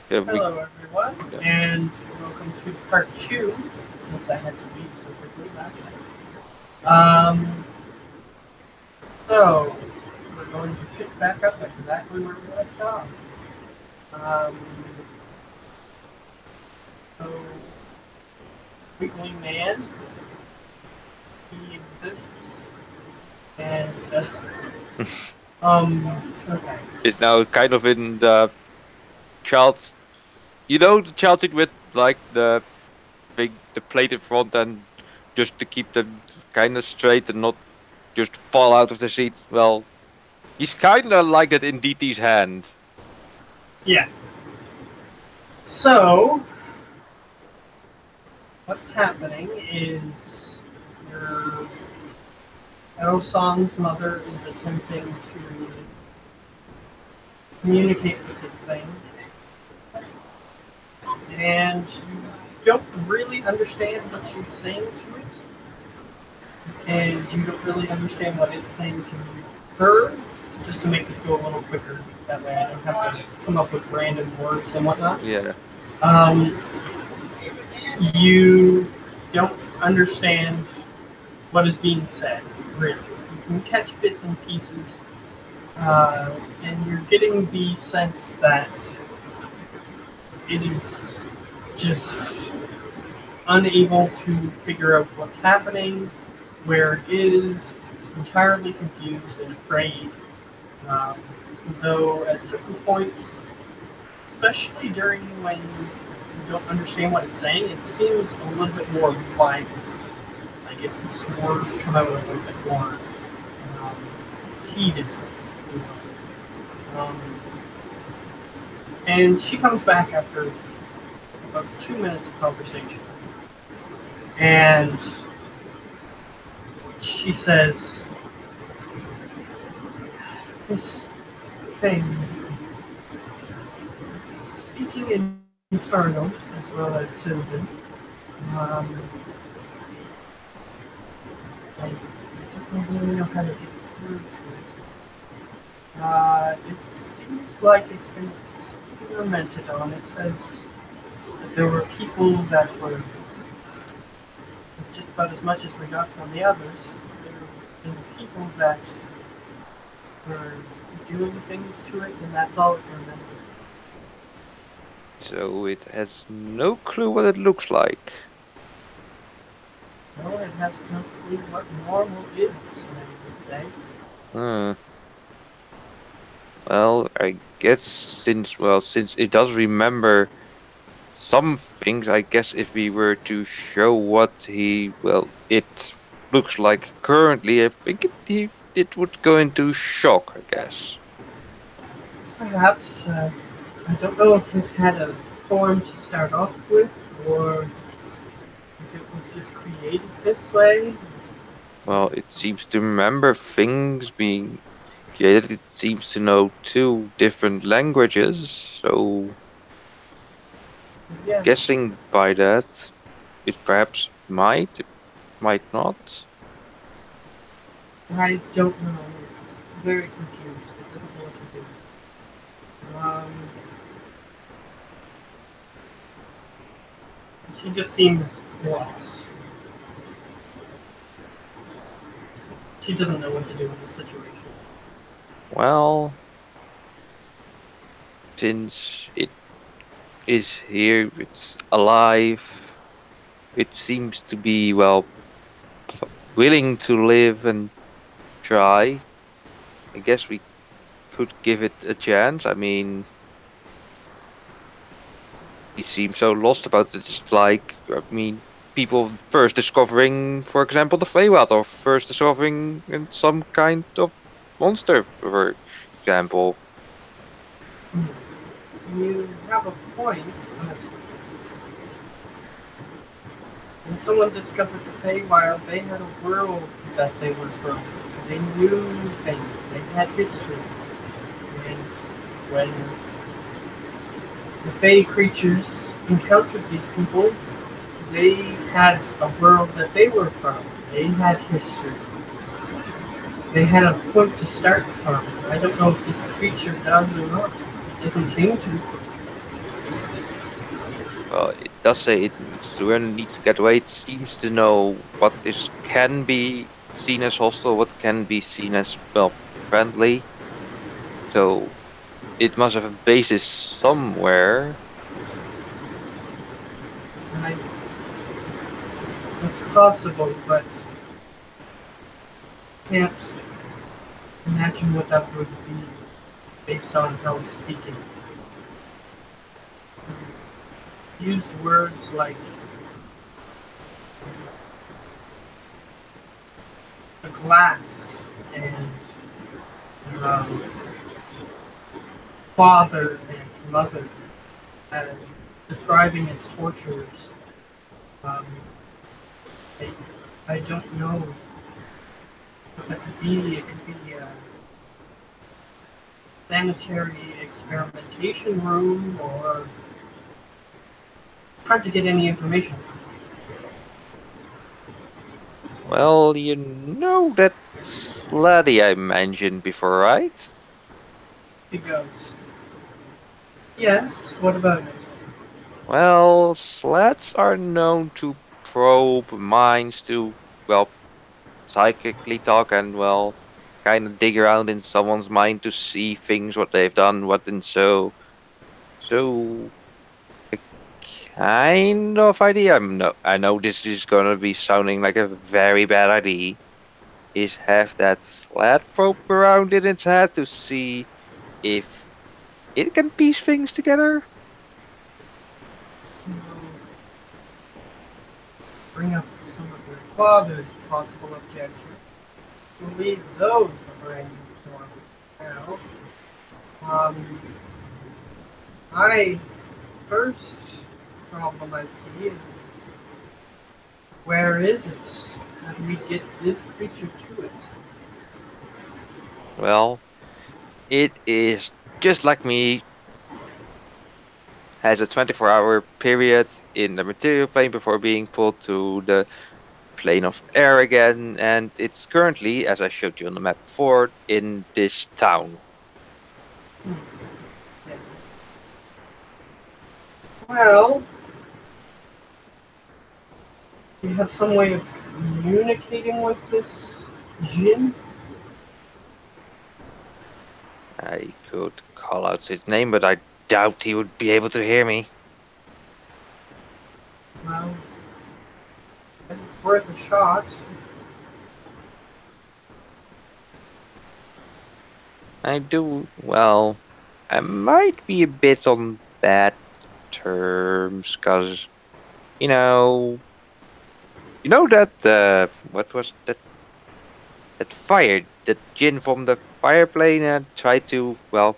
Yeah, Hello, everyone, yeah. and welcome to part two, since I had to leave so quickly last time. So, we're going to pick back up exactly where we left off. Um, so, Wiggly Man, he exists, and, okay. It's now kind of in the child's, the child seat with like the plate in front, and just to keep them kind of straight and not just fall out of the seat. Well, he's kind of like that in DT's hand. Yeah. So, what's happening is your Aroson's mother is attempting to communicate with this thing, and you don't really understand what she's saying to it, and you don't really understand what it's saying to her. Just to make this go a little quicker, that way I don't have to come up with random words and whatnot. Yeah. Um, you don't understand what is being said, really. You can catch bits and pieces, and you're getting the sense that it is just unable to figure out what's happening, where it is. It's entirely confused and afraid. Um, though at certain points, especially during when you don't understand what it's saying, it seems a little bit more violent. Like if its words come out a little bit more um, heated. You know. And she comes back after about 2 minutes of conversation. And she says, this thing, speaking in Infernal as well as Sylvan, um, I don't really know how to get through to it. It seems like it's been experimented on. It says that there were people that were just about as much as we got from the others. There were people that were doing things to it, and that's all it remembers. So it has no clue what it looks like. No, it has no clue what normal is, I would say. Hmm. Well, I guess since it does remember some things, I guess if we were to show what it looks like currently, I think it would go into shock, I guess. Perhaps, I don't know if it had a form to start off with, or if it was just created this way. Well, it seems to remember things being created. It seems to know two different languages, so Yes, guessing by that, it perhaps it might not. I don't know. It's very confused. It doesn't know what to do. She just seems lost. She doesn't know what to do in this situation. Well, since it is here, it's alive. It seems to be, willing to live and try. I guess we could give it a chance. I mean, he seems so lost about it. It's like, I mean, people first discovering, for example, the Feywild, or first discovering some kind of monster, for example. You have a point, but when someone discovered the Feywild, they had a world that they were from. They knew things. They had history. And when the Fey creatures encountered these people, they had a world that they were from. They had history. They had a point to start from. I don't know if this creature does or not. It doesn't seem to. Well, it does say it needs to learn, needs to get away. It seems to know what is can be seen as hostile, what can be seen as well friendly. So it must have a basis somewhere. I, it's possible, but can't imagine what that would be based on how it's speaking. Used words like a glass and um, father and mother, and describing its tortures. Um, I, I don't know what that could be. It could be a sanitary experimentation room, or it's hard to get any information. Well, you know that laddie I mentioned before, right? It goes, yes, what about it? Well, sleds are known to probe minds to, well, psychically talk and, well, kind of dig around in someone's mind to see things, what they've done, what and so, a kind of idea. I know this is gonna be sounding like a very bad idea. Is have that sled probe around in its head to see if it can piece things together. You bring up some of your father's possible objections. We'll leave those behind for now. Um, my first problem I see is, where is it? How do we get this creature to it? Well, it is just like me, has a 24-hour period in the material plane before being pulled to the plane of air again, and it's currently, as I showed you on the map before, in this town. Hmm. Yes. Well, do you have some way of communicating with this Jin? I could call out his name, but I doubt he would be able to hear me. Well, it's worth a shot. I do, well, I might be a bit on bad terms, cause you know, that what was that fire that Jin from the fire plane tried to, well,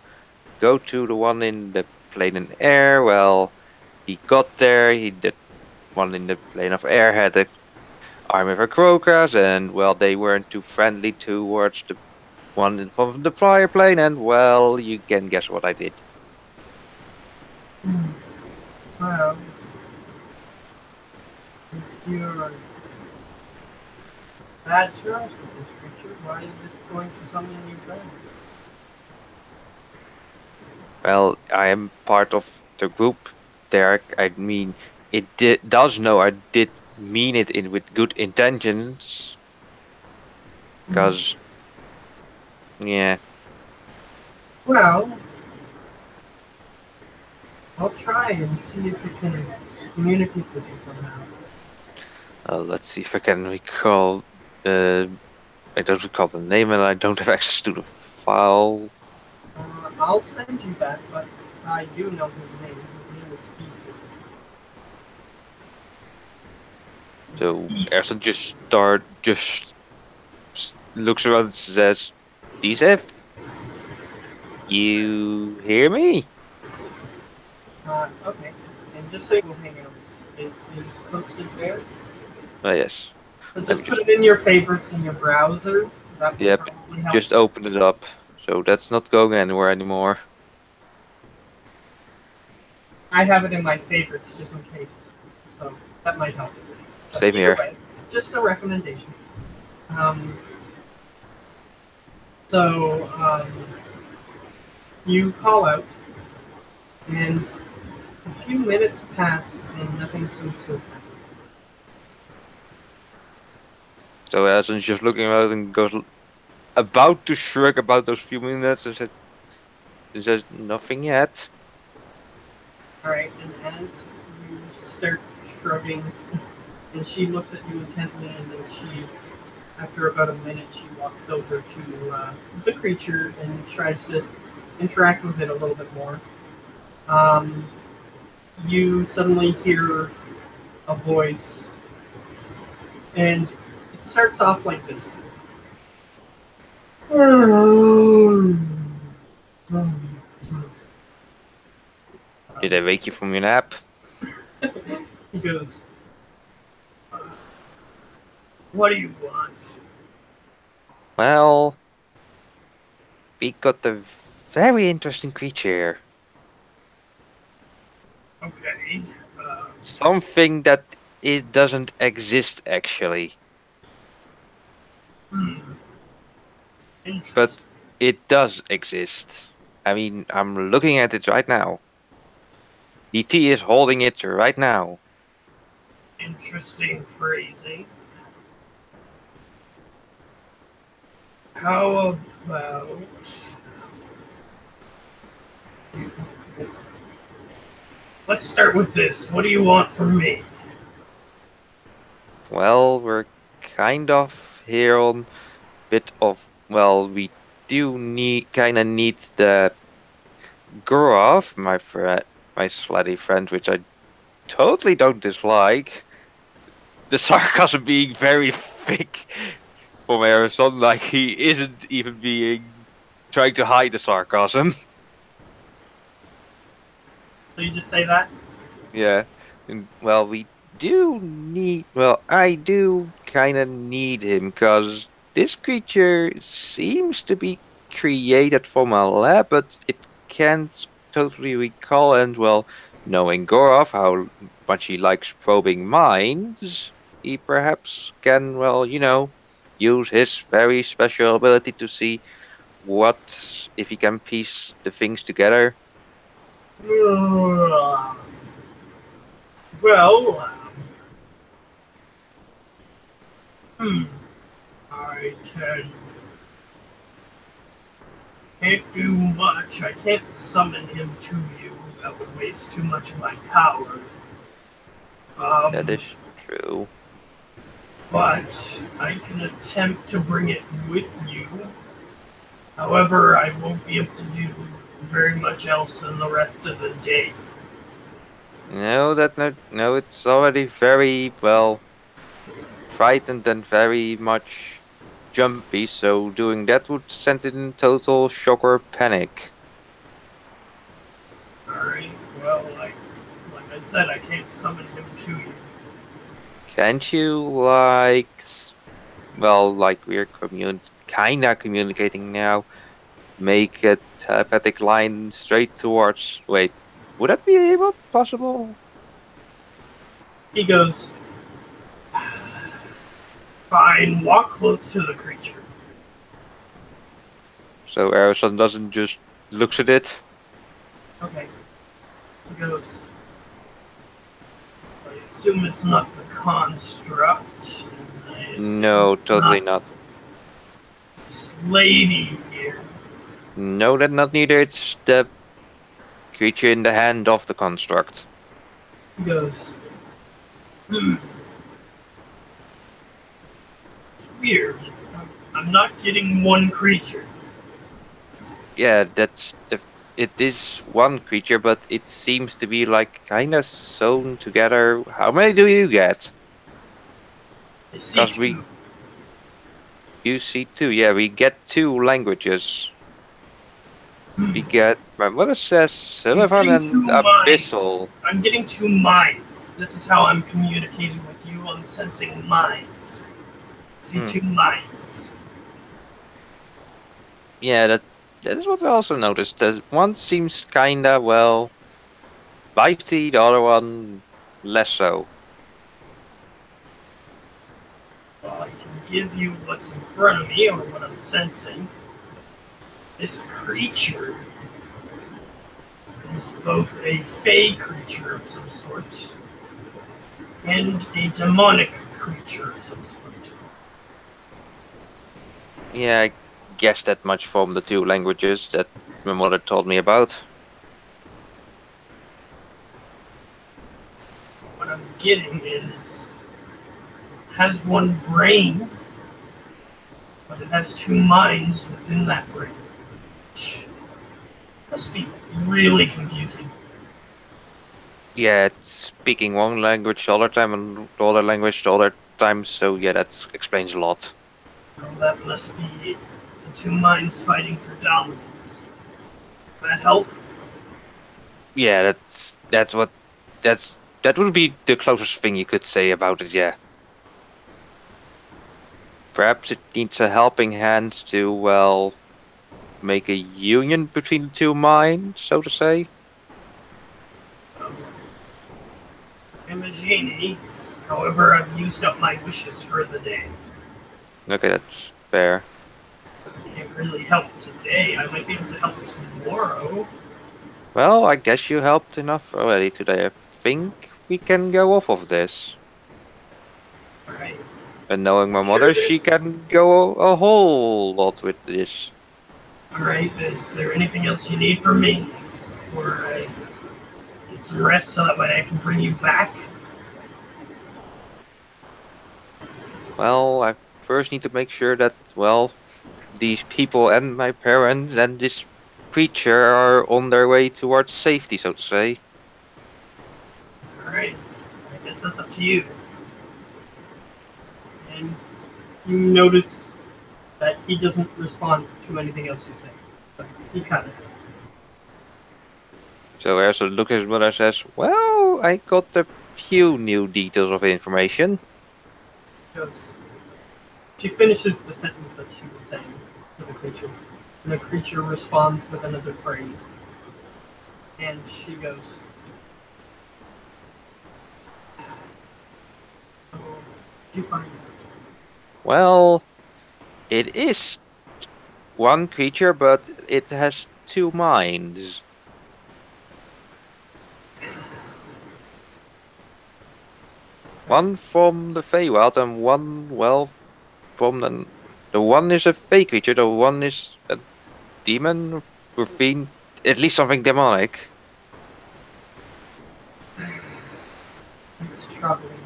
go to the one in the plane in air. Well, he got there. He the one in the plane of air had a army of Crocus, and well, they weren't too friendly towards the one from the fire plane. And well, you can guess what I did. Hmm. Well, if you're on bad terms with this creature, why is it going to summon you back? Well, I am part of the group, Derek. I mean, does know I did mean it in with good intentions, Hmm. cause yeah. Well, I'll try and see if we can communicate with you somehow. Let's see if I can recall. Uh, I don't recall the name, and I don't have access to the file. I'll send you that, but I do know his name. His name is So Feast. Aroson just looks around and says, "DCF, you hear me?" Okay. And just so you will hang out, it is posted there. Oh yes. So Let me just put just it in your favorites in your browser. That will yep. probably help. Just open it up. So that's not going anywhere anymore. I have it in my favorites just in case. So that might help. But Same either here. way, just a recommendation. Um, so you call out, and A few minutes pass and nothing seems to have happened. So Arison's just looking around and goes about to shrug about those few minutes and says nothing yet. Alright, and as you start shrugging, and she looks at you intently, and then she, after about a minute, she walks over to the creature and tries to interact with it a little bit more. You suddenly hear a voice, and it starts off like this. Did I wake you from your nap? He goes, "What do you want?" Well, we got a very interesting creature. Okay. Something that it doesn't exist actually. Interesting. But it does exist. I mean, I'm looking at it right now. DT is holding it right now. Interesting phrasing. How about... Let's start with this. What do you want from me? Well, we're kind of here on bit of, well, we do kinda need the Gurov, my slutty friend, which I totally don't dislike. The sarcasm being very thick from Aroson, like he isn't even trying to hide the sarcasm. So you just say that? Yeah. And, well, I do kind of need him because this creature seems to be created from a lab, but it can't totally recall. And, well, knowing Gorov, how much he likes probing minds, he perhaps can, well, use his very special ability to see if he can piece the things together. Well, I can't do much. I can't summon him to you. That would waste too much of my power. That is true. But I can attempt to bring it with you. However, I won't be able to do very much else in the rest of the day. No, it's already very, well, frightened and very much jumpy, so doing that would send it in total shock or panic. Alright, well, like I said, I can't summon him to you. Can't you, like we're kinda communicating now, make a telepathic line straight towards. Wait, would that be possible? He goes, "Fine, walk close to the creature." So Aroson doesn't just looks at it. Okay. He goes, "I assume it's not the construct." No, totally not. This lady here. No, that not neither. It's the creature in the hand of the construct. He goes, It's weird. I'm not getting one creature. Yeah, it is one creature, but it seems to be like kind of sewn together. How many do you get? I see two. You see two. Yeah, we get two languages. We get, my mother says, Sylvan and Abyssal. I'm getting two minds. This is how I'm communicating with you. I'm sensing minds. See two minds. Yeah, that is what I also noticed. That one seems kinda, well, bitey, the other one less so. Well, I can give you what's in front of me or what I'm sensing. This creature is both a fey creature of some sort and a demonic creature of some sort. Yeah, I guessed that much from the two languages that my mother told me about. What I'm getting is has one brain, but it has two minds within that brain. Which must be really confusing. Yeah, it's speaking one language the other time and the other language the other time, so yeah, that explains a lot. Well, that must be the two minds fighting for dominance. That help? Yeah, that would be the closest thing you could say about it, yeah. Perhaps it needs a helping hand to, well, make a union between the two minds, so to say. Imagine. However, I've used up my wishes for the day. Okay, that's fair. I can't really help today. I might be able to help tomorrow. Well, I guess you helped enough already today. I think we can go off of this. Alright. And knowing my Sure mother, it she is. can go a whole lot with this. Alright, is there anything else you need from me? Or I get some rest so that way I can bring you back? Well, I first need to make sure that, well, these people and my parents and this creature are on their way towards safety, so to say. Alright. I guess that's up to you. And you notice that he doesn't respond to anything else you say. But he kind of. So Aroson looks at his mother and says, well, I got a few new details of information. Goes. She finishes the sentence that she was saying to the creature, and the creature responds with another phrase. And she goes, "So, did you find out?" Well, it is one creature, but it has two minds. One from the Feywild and one, well, from the one is a fey creature, the one is a demon or fiend, at least something demonic. It's troubling.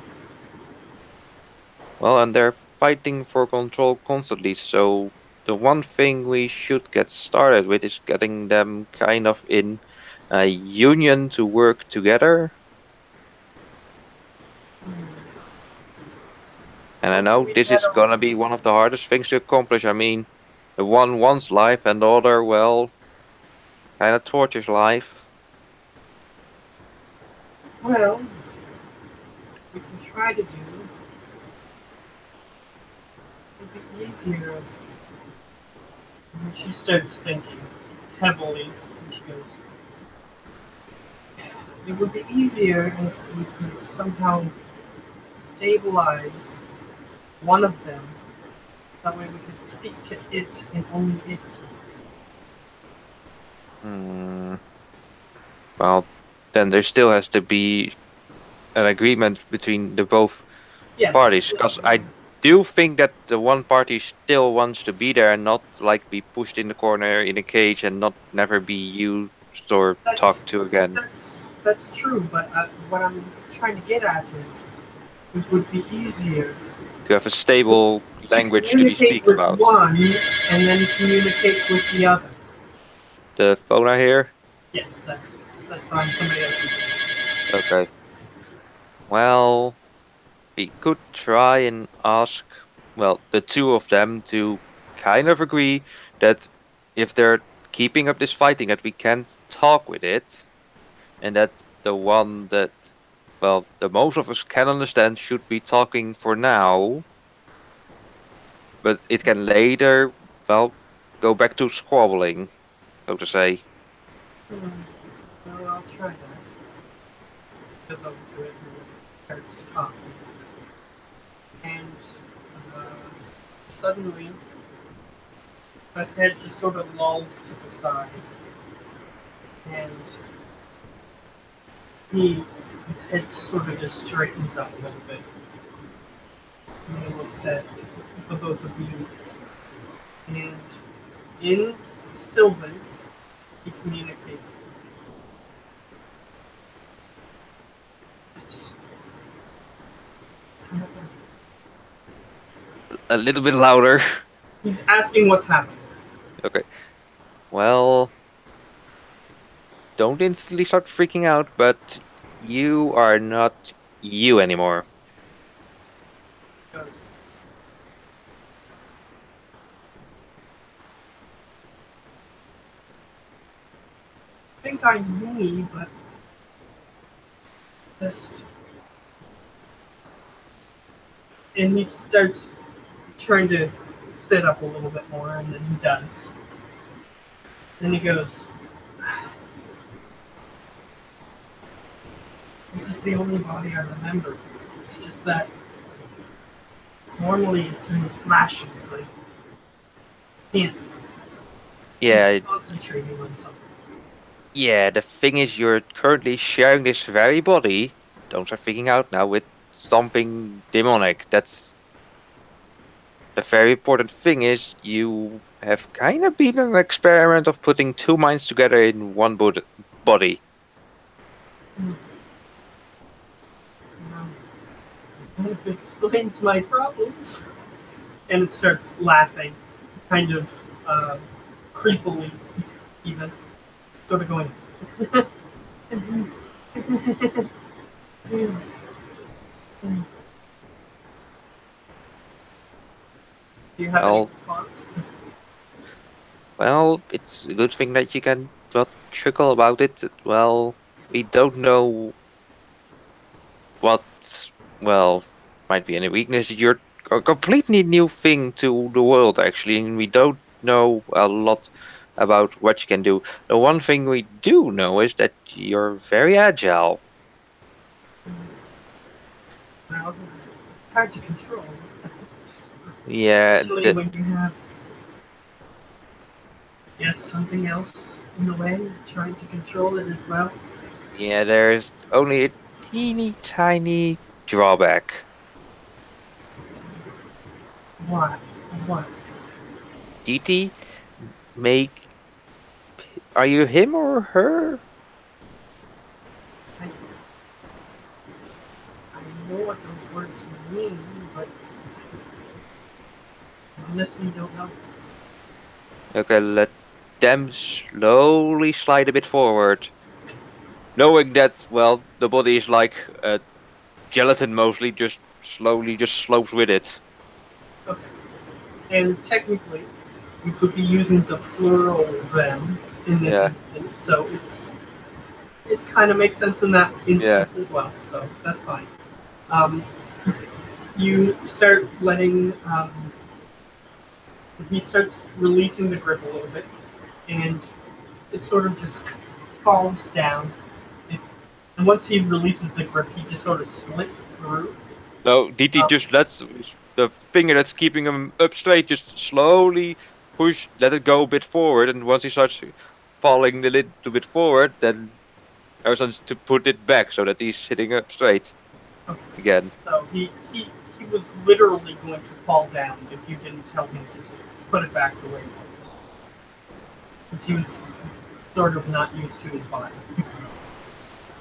Well, and they're fighting for control constantly, so the one thing we should get started with is getting them kind of in a union to work together. And I know this is gonna be one of the hardest things to accomplish. I mean, the one wants life and the other, well, kind of tortures life. Well, we can try to do. It'd be easier. And she starts thinking heavily, and she goes, "It would be easier if we could somehow stabilize one of them. That way we could speak to it and only it." Hmm. Well, then there still has to be an agreement between the both Yes. parties, because I do think that the one party still wants to be there and not like be pushed in the corner in a cage and not never be used or talked to again. That's true, but what I'm trying to get at is it would be easier To have a stable language to be communicate speaking with about. one and then communicate with the other. The phone I hear? Yes, that's fine. Somebody else can do it. Okay. Well, we could try and ask, well, the two of them to kind of agree that if they're keeping up this fighting, that we can't talk with it, and that the one that, well, the most of us can understand should be talking for now, but it can later, well, go back to squabbling, so to say. Well, I'll try that. Because over to it and starts talking. And uh, suddenly, the head just sort of lolls to the side. And his head sort of just straightens up a little bit. And he looks at the both of you. And in Sylvan, he communicates. It's happened. A little bit louder. He's asking what's happening. Okay. Well, don't instantly start freaking out, but you are not you anymore. He goes, I think I may, but just. And he starts trying to sit up a little bit more, and then he does. Then he goes, this is the only body I remember. It's just that normally it's in flashes, like can't Yeah, concentrating on something. yeah, the thing is you're currently sharing this very body, don't start freaking out now, with something demonic. That's the very important thing is you have kind of been an experiment of putting two minds together in one body. Kind of explains my problems. And it starts laughing, kind of creepily, even. Sort of going. Do you have any Well, response? well, it's a good thing that you can not chuckle about it. Well, we don't know what, well, might be any weakness. You're a completely new thing to the world, actually, and we don't know a lot about what you can do. The one thing we do know is that you're very agile. Well, hard to control. Yeah, Especially when you have, yes, something else in the way, trying to control it as well. yeah, there's only a teeny tiny drawback. What? What? DT, make. Are you him or her? I, I know what those words mean, but I honestly don't know. Okay, let them slowly slide a bit forward. Knowing that, well, the body is like gelatin mostly, just slowly just slopes with it. Okay. And technically, you could be using the plural them in this Yeah, instance, so it kind of makes sense in that yeah. instance as well. So that's fine. Um, you start letting he starts releasing the grip a little bit, and it sort of just falls down. It, and once he releases the grip, he just sort of slips through. No, DT Um, just lets the finger that's keeping him up straight just slowly let it go a bit forward, and once he starts falling a little bit forward, then Aroson to put it back so that he's sitting up straight okay. again. So he was literally going to fall down if you didn't tell him to just put it back the way it was. Because he was sort of not used to his body.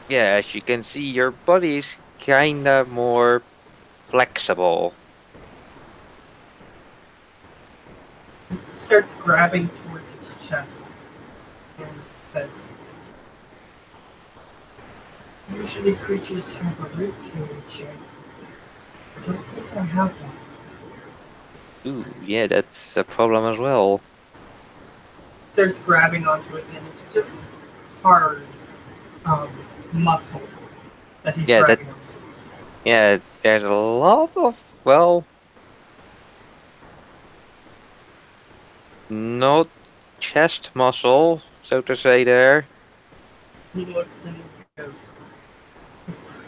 Yeah, as you can see, your body is kinda more flexible. It starts grabbing towards its chest and says, usually creatures have a rib cage. I don't think I have one. Ooh, yeah, that's a problem as well. Starts grabbing onto it, and it's just hard um, muscle that he's Yeah, grabbing onto. yeah, there's a lot of, well, not chest muscle, so to say there. He looks and he goes, it's,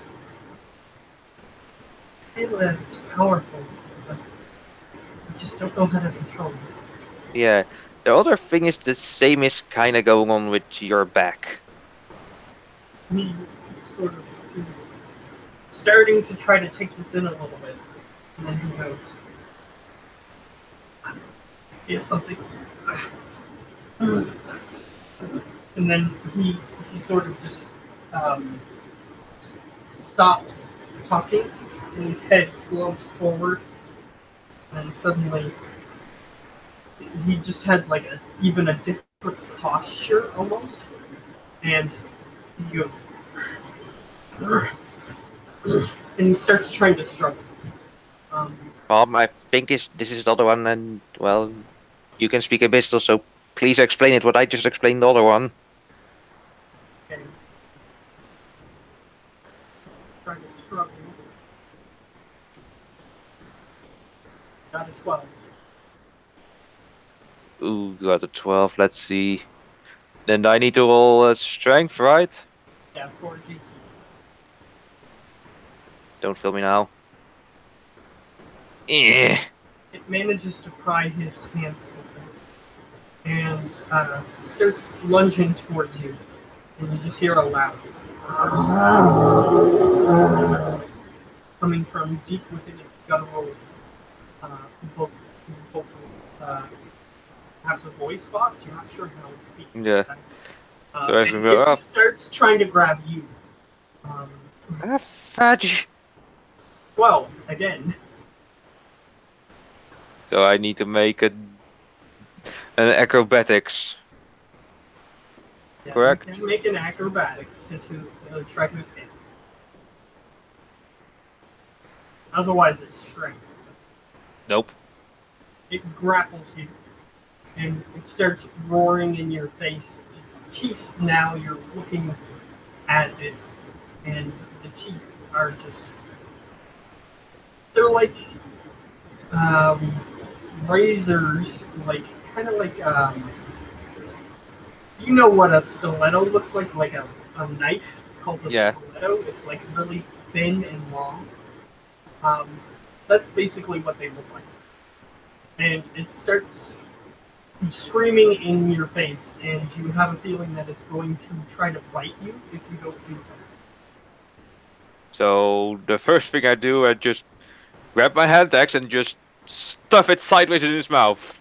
it's powerful, but I just don't know how to control it. Yeah, the other thing is the same is kinda going on with your back. He sort of is starting to try to take this in a little bit. And then he goes, "Here's something." And then he sort of just stops talking, and his head slumps forward, and suddenly he just has like even a different posture almost, and he goes, and he starts trying to struggle. I think this is the other one, and well, you can speak Abyssal, so please explain it. What I just explained the other one. Okay. Trying to struggle. Got a 12. Ooh, got a 12. Let's see. Then I need to roll strength, right? Yeah, 4 GT. Don't fill me now. Eh. It manages to pry his hands open and starts lunging towards you. And you just hear a loud coming from deep within its guttural perhaps a voice box. You're not sure how it's speaking. Yeah. So it just starts trying to grab you. Fudge. 12 again. So I need to make an acrobatics. Yeah, Correct. You can make an acrobatics to try to escape. Otherwise, it's strength. Nope. It grapples you, and it starts roaring in your face. Its teeth now, you're looking at it, and the teeth are just... They're like razors, like kind of like... you know what a stiletto looks like a knife called a stiletto? It's like really thin and long. That's basically what they look like. And it starts screaming in your face, and you have a feeling that it's going to try to bite you if you don't do something. So the first thing I do, I just grab my hand axe and just stuff it sideways in his mouth.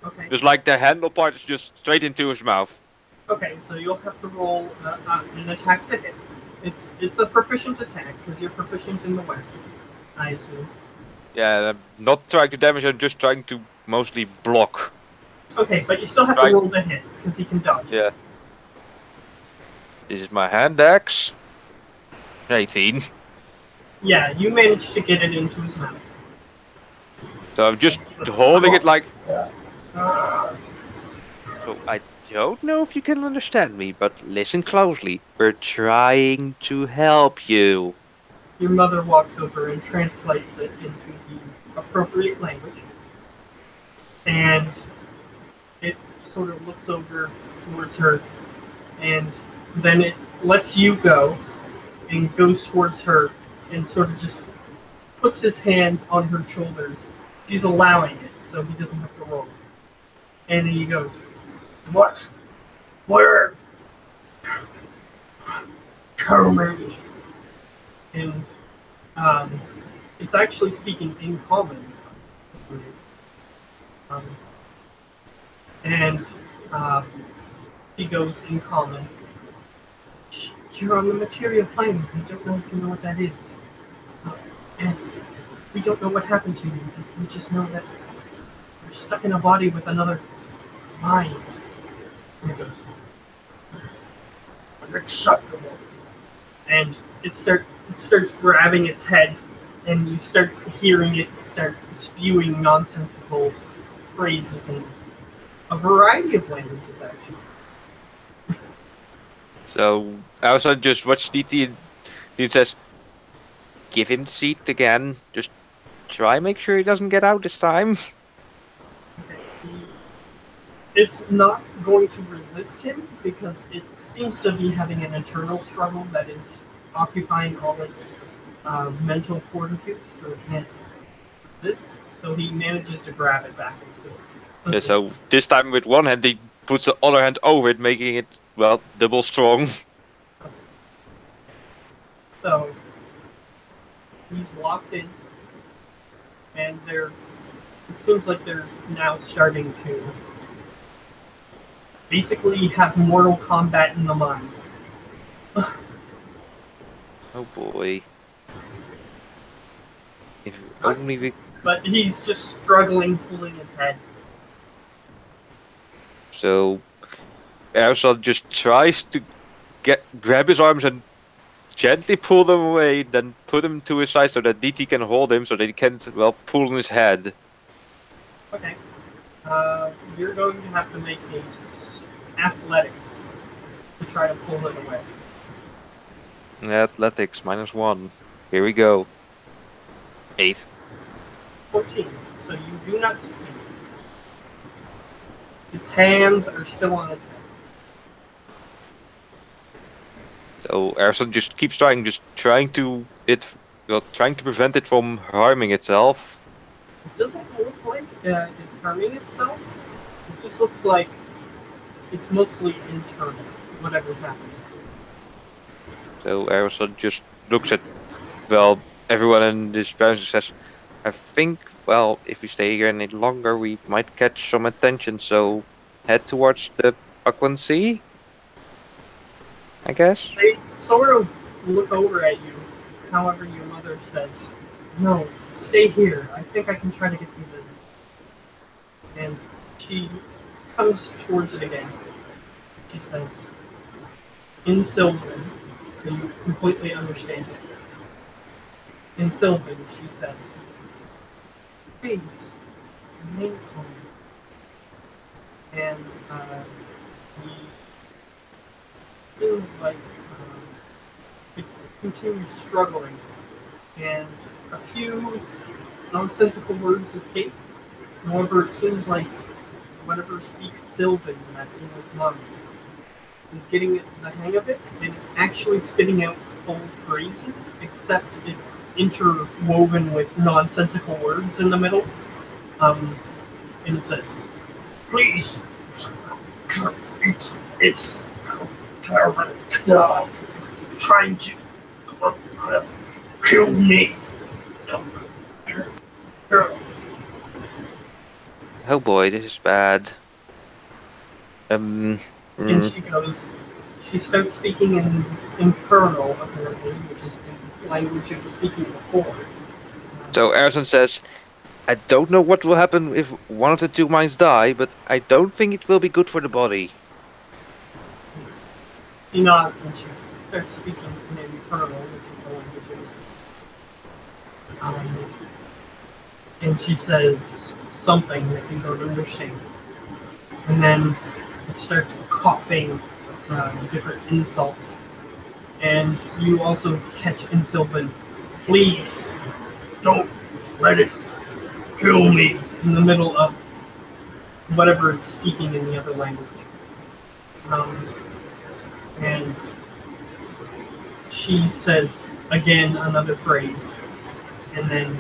Okay. Just like the handle part is just straight into his mouth. Okay, so you'll have to roll an attack to hit. It's a proficient attack because you're proficient in the weapon, I assume. Yeah, I'm not trying to damage, I'm just trying to mostly block. Okay, but you still have to roll the hit because he can dodge. Yeah. This is my hand axe. 18. Yeah, you managed to get it into his mouth. So I'm just holding it like... So I don't know if you can understand me, but listen closely. We're trying to help you. Your mother walks over and translates it into the appropriate language. And it sort of looks over towards her, and then it lets you go and goes towards her and sort of just puts his hands on her shoulders. She's allowing it, so he doesn't have to roll. And he goes, "What? Where? Tell me." And it's actually speaking in common. And he goes in common. "You're on the material plane. I don't know if you know what that is. And we don't know what happened to you. We just know that you're stuck in a body with another mind." And he goes, "Unacceptable." And it starts grabbing its head, and you start hearing it start spewing nonsensical phrases in a variety of languages, actually. So Aroson just watch DT and he says, "Give him the seat again. Just try make sure he doesn't get out this time." Okay. It's not going to resist him because it seems to be having an internal struggle that is occupying all its mental fortitude, so it can't resist. So he manages to grab it back. Yeah, so this time with one hand he puts the other hand over it, making it, well, double strong. So he's locked in, and it seems like they're now starting to basically have Mortal Kombat in the mind. Oh boy. If only we... But he's just struggling, pulling his head. So Aroson just tries to grab his arms and gently pull them away, then put him to his side so that DT can hold him so that he can, well, pull on his head. Okay. You're going to have to make athletics to try to pull it away. Athletics, -1. Here we go. 8. 14. So you do not succeed. Its hands are still on its head. So Aroson just keeps trying to prevent it from harming itself. It doesn't look like it's harming itself. It just looks like it's mostly internal, whatever's happening. So Aroson just looks at, well, everyone in this branch and says, I think, well, if we stay here any longer, we might catch some attention, so head towards the Aquan Sea, I guess? They sort of look over at you, however your mother says, no, stay here. I think I can try to get through this. And she comes towards it again. She says, in Sylvan, so you completely understand it. In Sylvan, she says, please, remain calm. And he feels like it continues struggling, and a few nonsensical words escape. However, it seems like whatever speaks Sylvan that's in his mind is getting the hang of it, and it's actually spitting out full phrases, except it's interwoven with nonsensical words in the middle. And it says, please, it's trying to kill me. Oh boy, this is bad. And she starts speaking in Infernal, apparently, which is the language she was speaking before. So Aroson says, I don't know what will happen if one of the two minds die, but I don't think it will be good for the body. She nods and she starts speaking in Infernal, which is the language she was speaking. And she says something that you don't understand. And then it starts coughing different insults. And you also catch in Sylvan, please, don't let it kill me, in the middle of whatever it's speaking in the other language. And she says again another phrase, and then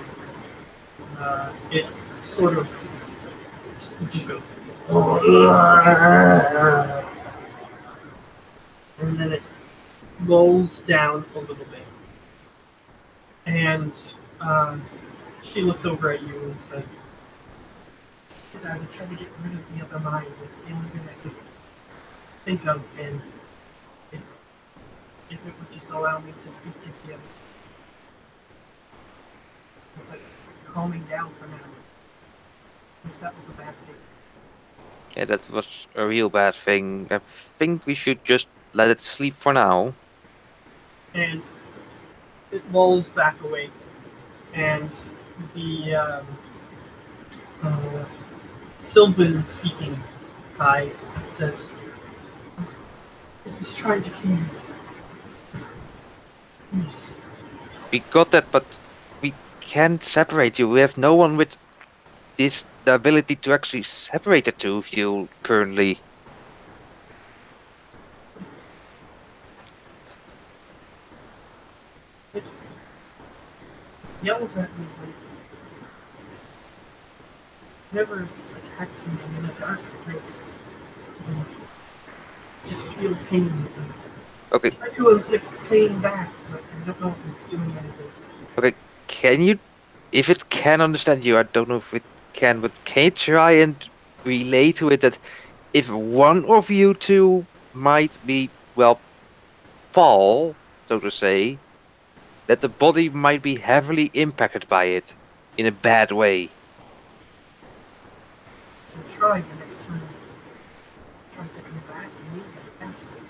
it sort of just goes, and then it lulls down a little bit, and she looks over at you and says, I would try to get rid of the other mind. It's the only thing I could think of, and if it would just allow me to speak to him. But it's calming down for now. If that was a bad thing. Yeah, that was a real bad thing. I think we should just let it sleep for now. And it lulls back away. And the Sylvan speaking side says, it is trying to kill you. Please. We got that, but we can't separate you. We have no one with the ability to actually separate the two of you currently. It yells at me, but never attacks me in a dark place. And just feel pain. Okay. I try to inflict pain back, but don't know if it's doing anything. Okay, can you? If it can understand you, I don't know if it can, but can you try and relay to it that if one of you two might be, well, fall, so to say, that the body might be heavily impacted by it in a bad way? I'll try the next time it tries to come back and me, I guess.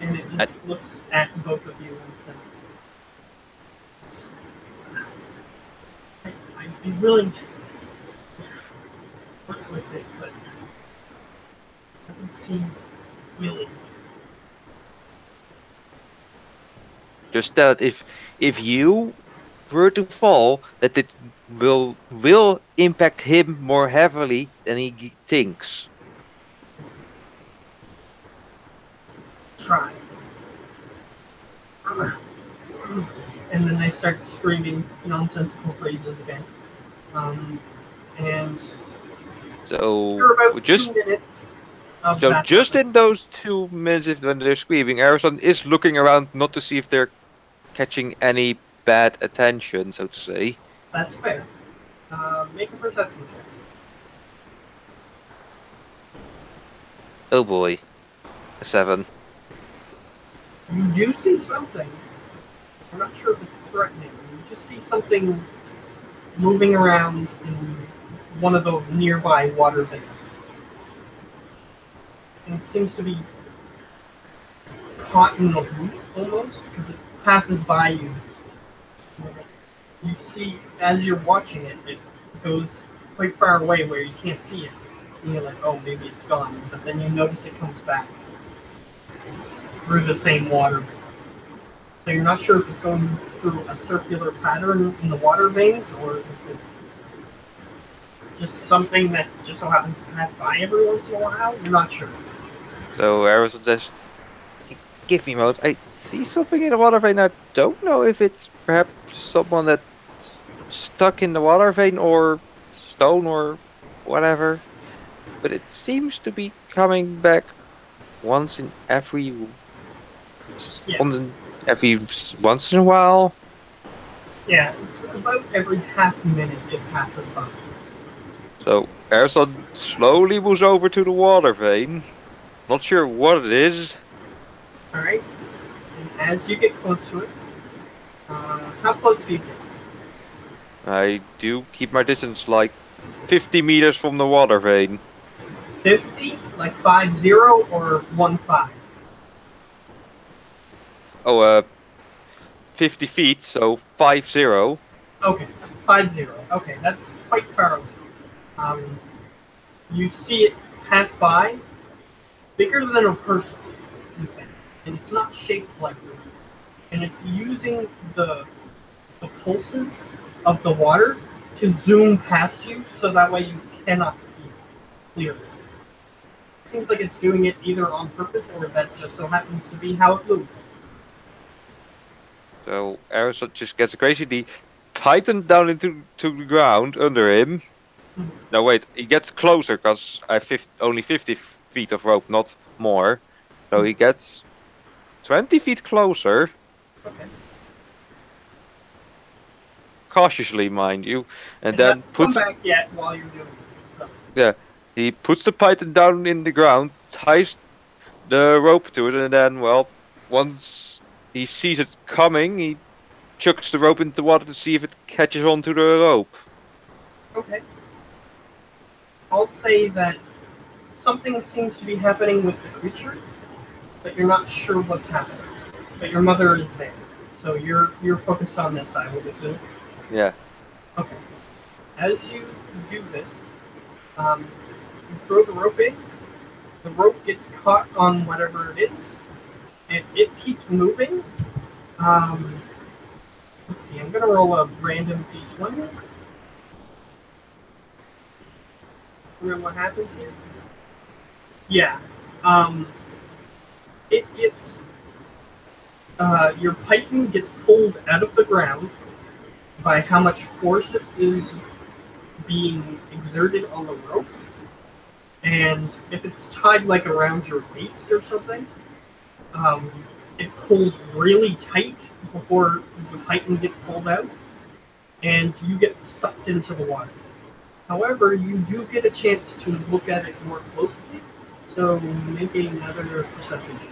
And it I, just looks at both of you and says, I'd be willing to work with it, but it doesn't seem willing. just that if you were to fall, that it will impact him more heavily than he thinks. Try. And then they start screaming nonsensical phrases again. And So you're about just 2 minutes of so that. just in those 2 minutes, if when they're screaming, Aroson is looking around not to see if they're catching any bad attention, so to say. That's fair. Make a perception check. Oh boy, a 7. You do see something. I'm not sure if it's threatening. You just see something moving around in one of the nearby water veins. And it seems to be caught in the loop almost, because it passes by you. You see, as you're watching it, it goes quite far away where you can't see it. And you're like, oh, maybe it's gone. But then you notice it comes back through the same water vein. So you're not sure if it's going through a circular pattern in the water veins or if it's just something that just so happens to pass by every once in a while. You're not sure. So Aroson says, "Give me a moment. I see something in the water vein. I don't know if it's perhaps someone that's stuck in the water vein or stone or whatever, but it seems to be coming back once in every once in a while." Yeah, it's about every half minute it passes by. So Aroson slowly moves over to the water vein. Not sure what it is. Alright? And as you get close to it, how close do you get? I do keep my distance like 50 meters from the water vein. 50? Like 50 or 15? Oh, 50 feet, so 50. Okay, 50. Okay, that's quite far away. You see it pass by, bigger than a person, in fact, and it's not shaped like one. And it's using the pulses of the water to zoom past you, so that way you cannot see it clearly. It seems like it's doing it either on purpose or that just so happens to be how it moves. So Aroson just gets crazy. The Python down into the ground under him. No, wait, he gets closer because I have only 50 feet of rope, not more. So he gets 20 feet closer. Okay. Cautiously, mind you, and It then hasn't puts come back yet while you're doing this. So. he puts the Python down in the ground, ties the rope to it, and then, well, once he sees it coming, he chucks the rope into the water to see if it catches onto the rope. Okay. I'll say that something seems to be happening with the creature, but you're not sure what's happening. But your mother is there, so you're focused on this, I would assume. Yeah. Okay. As you do this, you throw the rope in. The rope gets caught on whatever it is, and it keeps moving. Let's see. I'm gonna roll a random d20. Remember what happens here? Yeah. It gets your python gets pulled out of the ground by how much force it is being exerted on the rope, And if it's tied like around your waist or something, um, it pulls really tight before the python gets pulled out, and you get sucked into the water. However, you do get a chance to look at it more closely, so make another perception check.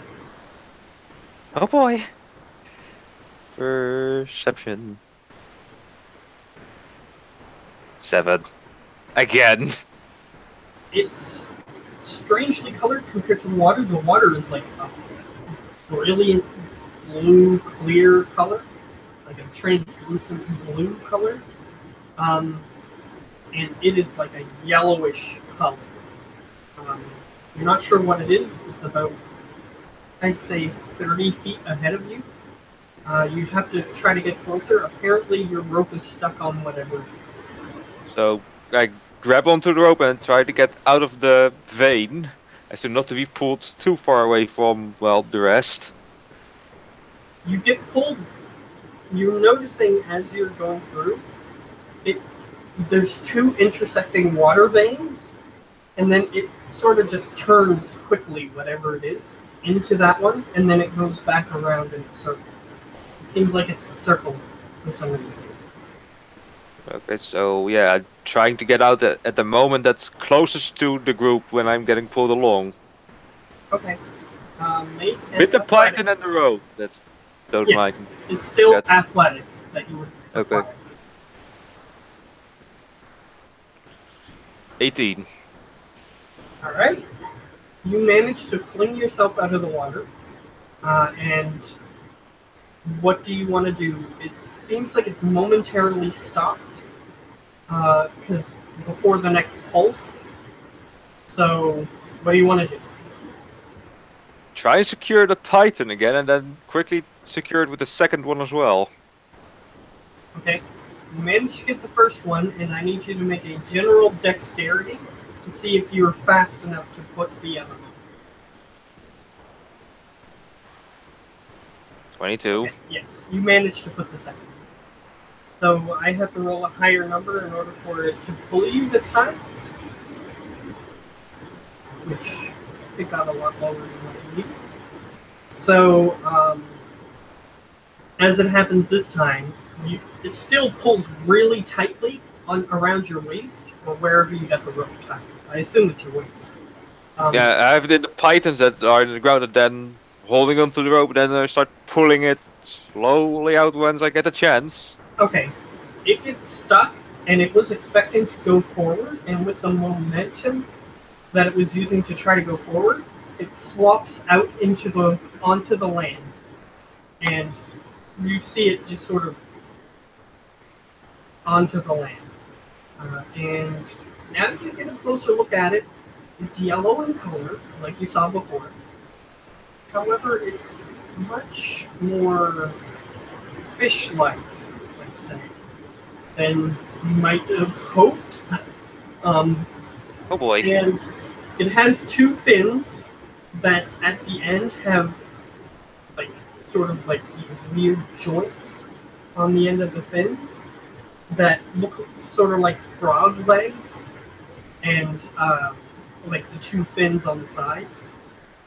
Oh boy. Perception. 7. Again. It's strangely colored compared to the water. The water is like a brilliant blue, clear color, like a translucent blue color. Um, and it is like a yellowish color. You're not sure what it is. It's about, I'd say, 30 feet ahead of you. You'd have to try to get closer. Apparently, your rope is stuck on whatever. So I grab onto the rope and try to get out of the vein, as to not to be pulled too far away from, well, the rest. You get pulled. You're noticing as you're going through, there's two intersecting water veins, and then it sort of just turns quickly, whatever it is, into that one, and then it goes back around in a circle. It seems like it's a circle for some reason. Okay, so yeah, I'm trying to get out at the moment that's closest to the group when I'm getting pulled along. Okay. Make With the athletics. python and the rope. Don't Yes, mind. it's still That's- athletics that you would. Okay. require. 18. All right. You manage to fling yourself out of the water, and what do you want to do? It seems like it's momentarily stopped because before the next pulse. So, what do you want to do? Try and secure the python again and then quickly secure it with the second one as well. Okay. You managed to get the first one, and I need you to make a general dexterity to see if you're fast enough to put the other one. 22. Okay, yes, you managed to put the second one. So I have to roll a higher number in order for it to pull you this time, which it got a lot lower than what you needed. So as it happens this time, it still pulls really tightly around your waist or wherever you got the rope tied. I assume it's your waist. Yeah, I have the pythons that are in the ground and then holding onto the rope, then I start pulling it slowly out once I get a chance. Okay, it gets stuck, and it was expecting to go forward, and with the momentum that it was using to try to go forward, it flops out onto the land, and you see it just sort of onto the land. And now that you get a closer look at it, it's yellow in color, like you saw before. However, it's much more fish-like, let's say, than you might have hoped. Oh boy. And it has two fins that at the end have like sort of like these weird joints on the end of the fins that look sort of like frog legs, and like the two fins on the sides.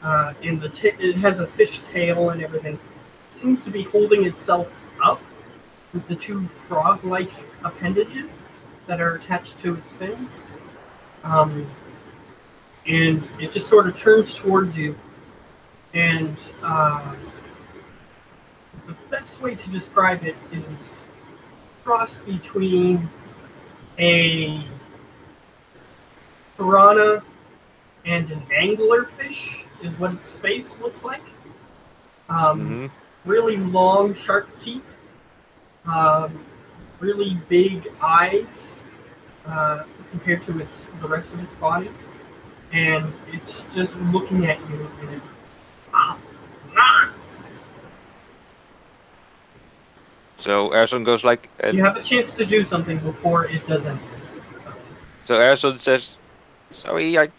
And it has a fish tail and everything. It seems to be holding itself up with the two frog-like appendages that are attached to its fins. And it just sort of turns towards you. And the best way to describe it is cross between a piranha and an anglerfish is what its face looks like. Really long, sharp teeth, really big eyes compared to the rest of its body, and it's just looking at you. And it's, So Aroson goes like. you have a chance to do something before it does anything. So Aroson says, "Sorry, I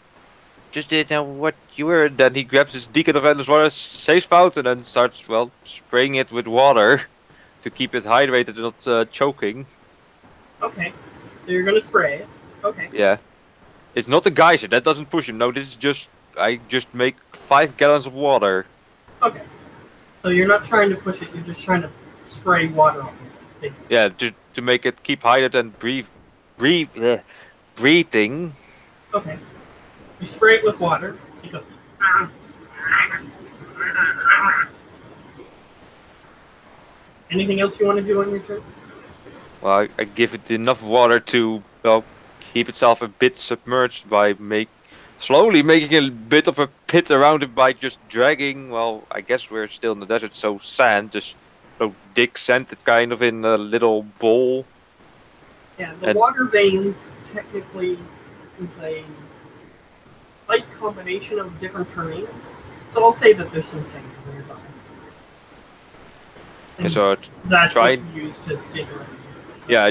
just didn't know what you were." And then he grabs his deacon of endless water, saves fountain, and starts, well, spraying it with water to keep it hydrated and not choking. Okay, so you're gonna spray it. Okay. Yeah. It's not a geyser. That doesn't push him. No, this is just I just make 5 gallons of water. Okay. So you're not trying to push it. You're just trying to spray water on it. Basically. Yeah, just to make it keep hydrated and breathing. Okay. You spray it with water. It goes. Anything else you want to do on your turn? Well, I give it enough water to keep itself a bit submerged by slowly making a bit of a pit around it by just dragging. Well, I guess we're still in the desert, so sand, just so Dick sent it kind of in a little bowl. Yeah, the water veins technically is a light combination of different terrains. So I'll say that there's some sand nearby. And So that's what you use to dig around. Yeah,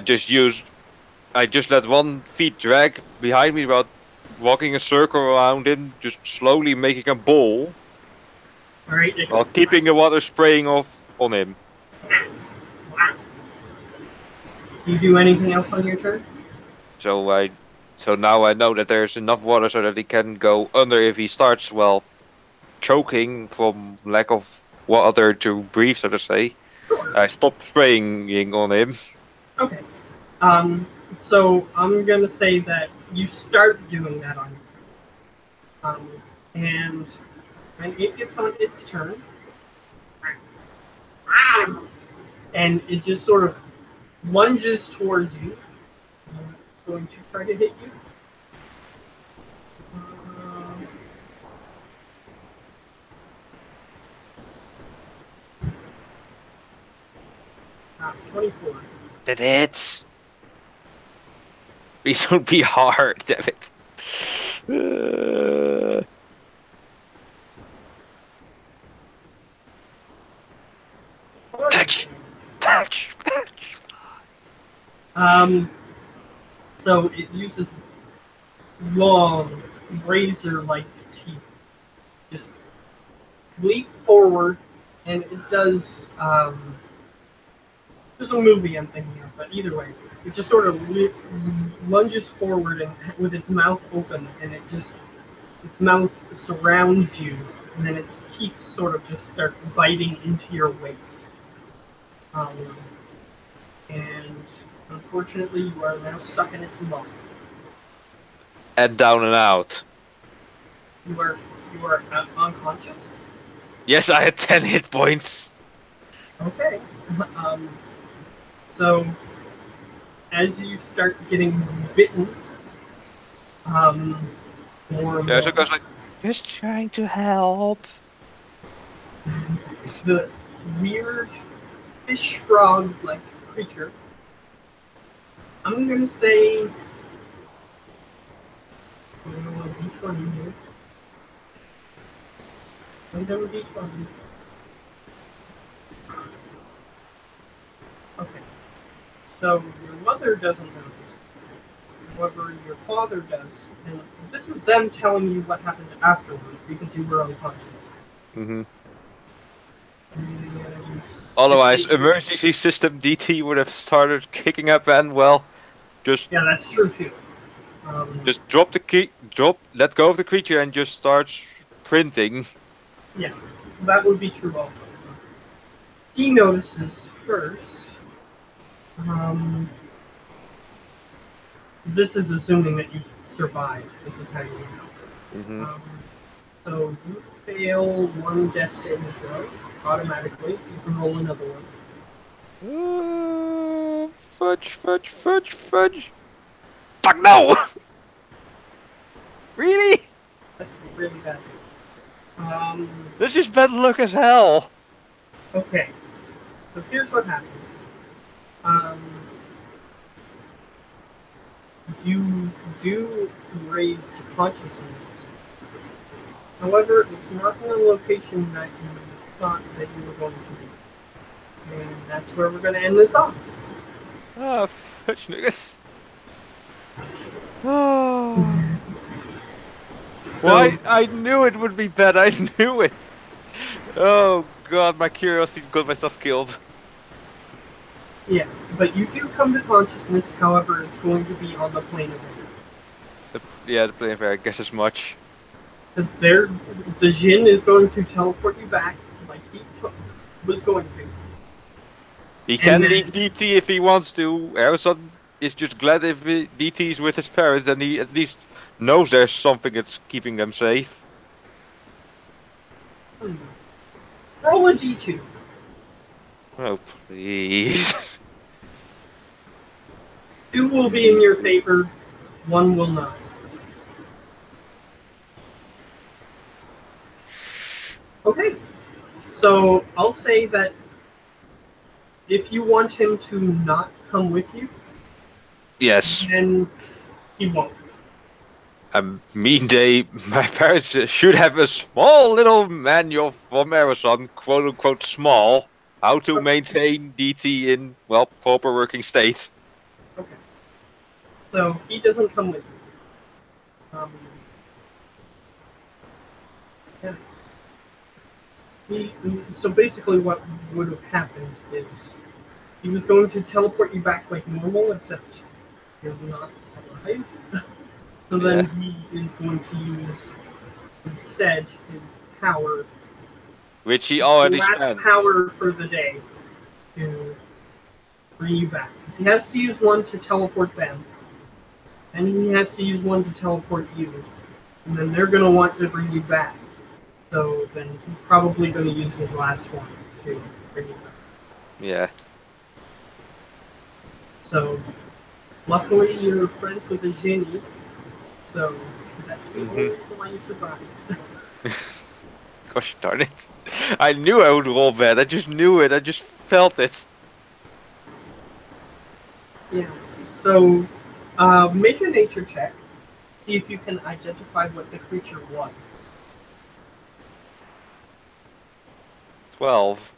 I just let 1 feet drag behind me about walking a circle around him, just slowly making a bowl. Alright, while keeping the water spraying off on him. Do you do anything else on your turn? So now I know that there's enough water so that he can go under if he starts, choking from lack of water to breathe, so to say. Sure. I stop spraying on him. Okay. So I'm gonna say that you start doing that on your turn. And when it gets on its turn, and it just sort of lunges towards you. I'm going to try to hit you. 24. That hits. Please don't be hard, damn it. Patch. So it uses its long, razor-like teeth. Just leap forward, and it does. There's a movie I'm thinking of, but either way, it just sort of lunges forward and with its mouth open, and its mouth surrounds you, and then its teeth sort of just start biting into your waist. And unfortunately, you are now stuck in its mouth. And down and out. You are unconscious. Yes, I had 10 hit points. Okay. So, as you start getting bitten, more and more, So it goes like, just trying to help. the weird fish frog-like creature. I'm gonna say, I'm gonna D20 here. I'm gonna D20. Okay. So your mother doesn't notice. However, your father does. And this is them telling you what happened afterwards because you were unconscious. Mm-hmm. And Otherwise, emergency system DT would have started kicking up and, just... Yeah, that's true too. Just let go of the creature and just start sprinting. Yeah, that would be true also. He notices first. This is assuming that you survive. This is how you know. Mm-hmm. So you fail 1 death saving throw automatically. You can roll another one. Fudge. Fuck no! Really? That's really bad. This is bad luck as hell. Okay. So here's what happens. You do raise to consciousness. However, it's not in the location that you thought that you were going to be. And that's where we're going to end this off. Ah, fudge nuggets. Oh. So, Why? I knew it would be bad. I knew it. Oh god, my curiosity got myself killed. Yeah, but you do come to consciousness, however, it's going to be on the plane of air. Yeah, the plane fare, I guess as much. Because the Jin is going to teleport you back like he was going to. He And can leave then, DT if he wants to. Aroson is just glad if DT is with his parents, then he at least knows there's something that's keeping them safe. roll a d2. Oh, please. 2 will be in your favor, 1 will not. Okay, so I'll say that if you want him to not come with you, Yes. then he won't. My parents should have a small little manual from Aroson, quote unquote small, how to maintain DT in, well, proper working state. Okay. So he doesn't come with you. Yeah. So basically what would have happened is he was going to teleport you back like normal, except you're not alive. So then he is going to use instead his power, Which he the already last spent. power for the day, to bring you back. Because he has to use one to teleport them, and he has to use one to teleport you, and then they're going to want to bring you back. So then he's probably going to use his last one to bring you back. Yeah. So luckily you're friends with a genie, so that's the only reason why you survived. Gosh darn it. I knew I would roll bad. I just knew it. I just felt it. Yeah. So make a nature check. See if you can identify what the creature was. 12.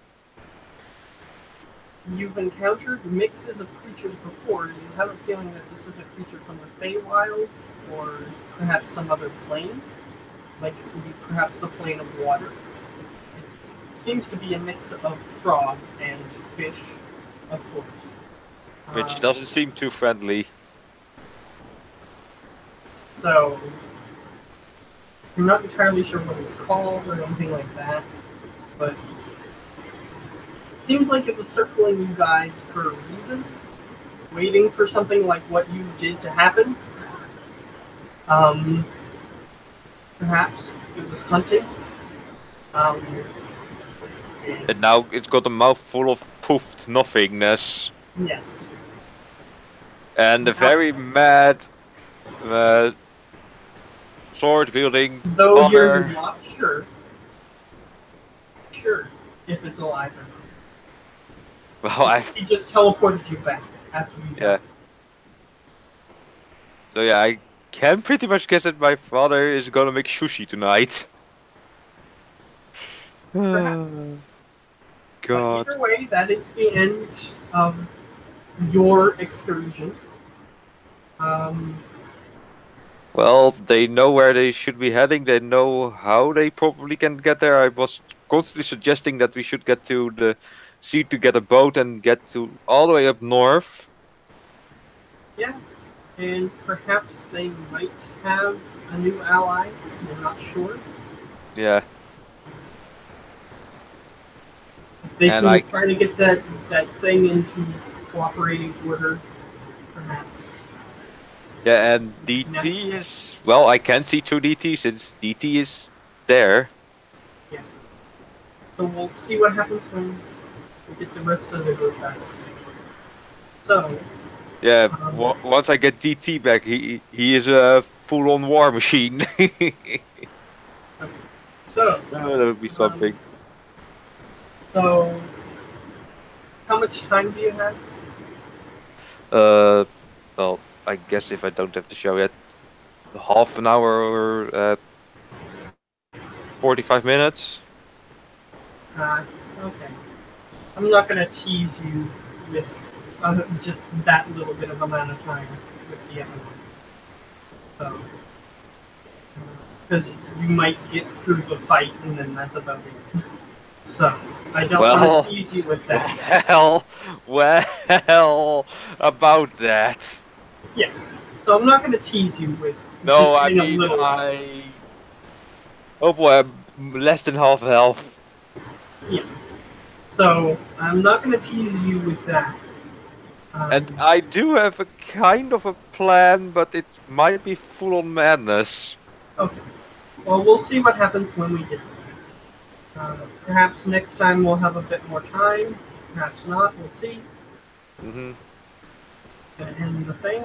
You've encountered mixes of creatures before. You have a feeling that this is a creature from the Feywild, or perhaps some other plane, like perhaps the plane of water. It seems to be a mix of frog and fish, of course. Which doesn't seem too friendly. So, I'm not entirely sure what it's called or anything like that, but it seemed like it was circling you guys for a reason, waiting for something like what you did to happen. Perhaps it was hunting. And now it's got a mouth full of poofed nothingness. Yes. And a very mad sword wielding Though you're mother. not sure if it's alive or not. Well, He just teleported you back after you died. So yeah, I can pretty much guess that my father is gonna make sushi tonight. Perhaps. God. But either way, that is the end of your excursion. Well, they know where they should be heading. They know how they probably can get there. I was constantly suggesting that we should get to the sea to get a boat and get to all the way up north. Yeah, and perhaps they might have a new ally. We're not sure. Yeah. If they And can I- try to get that thing into cooperating order, perhaps. Yeah, and DT is... Well, I can see 2 DT since DT is there. Yeah. So we'll see what happens when we get the rest of the group back. So, Yeah, once I get DT back, he is a full-on war machine. so That would be something. So, how much time do you have? Well, I guess if I don't have the show yet, half an hour or 45 minutes. Okay. I'm not going to tease you with just that little bit of amount of time with the other one. So, because you might get through the fight and then that's about it. So, I don't want to tease you with that. Well, about that. Yeah. So I'm not going to tease you with No, Just I getting a mean, little. oh boy, I'm less than half health. Yeah. So I'm not going to tease you with that. And I do have a kind of a plan, but it might be full on madness. Okay. Well, we'll see what happens when we get to that. Perhaps next time we'll have a bit more time. Perhaps not. We'll see. Mm-hmm. Gonna end the thing.